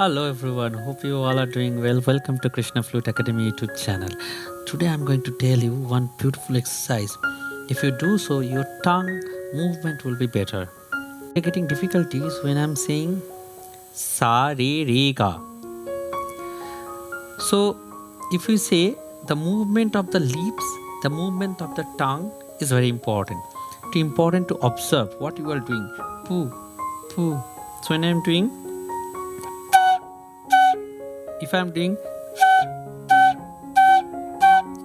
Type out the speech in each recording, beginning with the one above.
Hello everyone, hope you all are doing well. Welcome to Krishna Flute Academy YouTube channel. Today I'm going to tell you one beautiful exercise. If you do so, your tongue movement will be better. You're getting difficulties when I'm saying sa re re ga. So if you say the movement of the lips, the movement of the tongue is very important. It's important to observe what you are doing. Poo, poo. So when I'm doing, if I'm doing,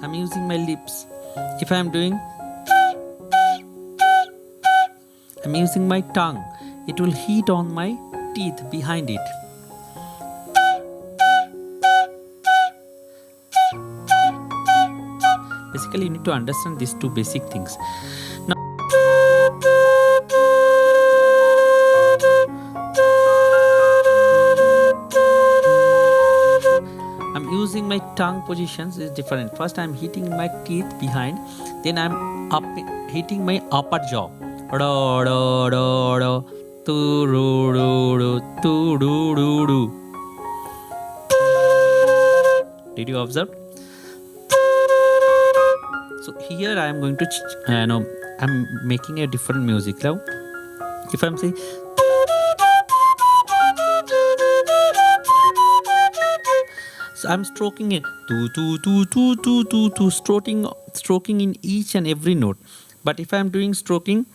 I'm using my lips. If I'm doing, I'm using my tongue. It will hit on my teeth behind it. Basically, you need to understand these two basic things. Now, I'm using my tongue positions is different. First, I'm hitting my teeth behind. Then I'm hitting my upper jaw. Do do do do, tu ru ru ru, tu ru ru ru. Did you observe? So here I am going to, I'm making a different music now. If I'm saying, so I'm stroking it, stroking in each and every note. But if I'm doing stroking,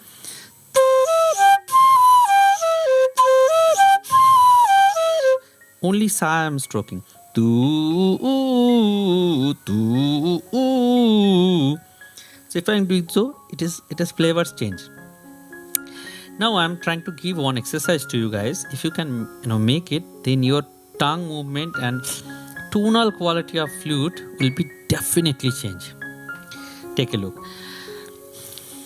only sa I'm stroking. So if I'm doing so, it has flavors change. Now I'm trying to give one exercise to you guys. If you can make it, then your tongue movement and tonal quality of flute will be definitely change. Take a look.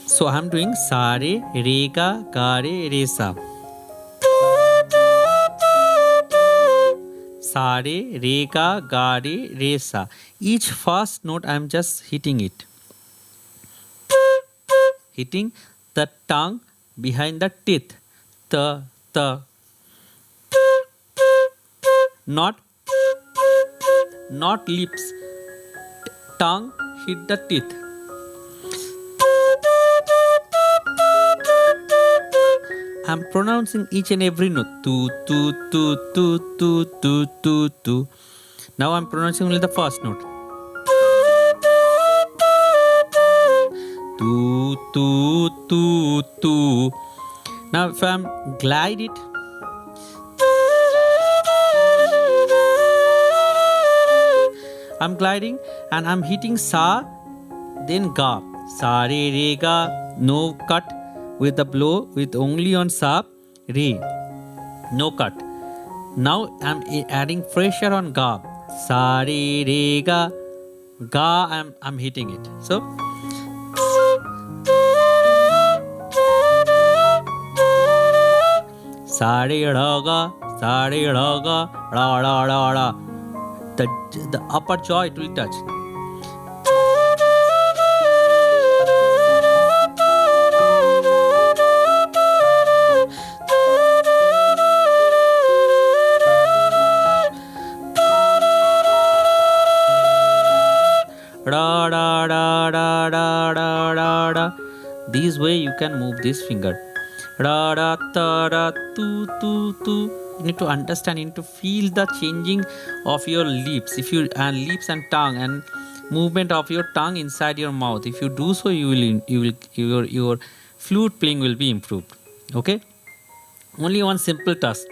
So I'm doing sa re re ga ga re re sa. Sa re re ga ga re re sa. Each first note I'm just hitting it. Hitting the tongue behind the teeth. The. Not lips. Tongue hit the teeth. I'm pronouncing each and every note. Tu, tu, tu, tu, tu, tu, tu, tu. Now I'm pronouncing only the first note. Tu, tu, tu, tu. Now if I'm glide it, I'm gliding and I'm hitting sa, then ga. Sa re re ga, no cut with the blow, with only on sa, re, no cut. Now I'm adding pressure on ga. Sa re re ga, ga I'm hitting it. So sa re ra ga, sa re ra ga, ra ra ra ra. The upper jaw it will touch. Da da da da da da da da. This way you can move this finger. Da da da da tu tu tu. You need to understand, you need to feel the changing of your lips, lips and tongue, and movement of your tongue inside your mouth. If you do so, your flute playing will be improved. Okay. Only one simple task.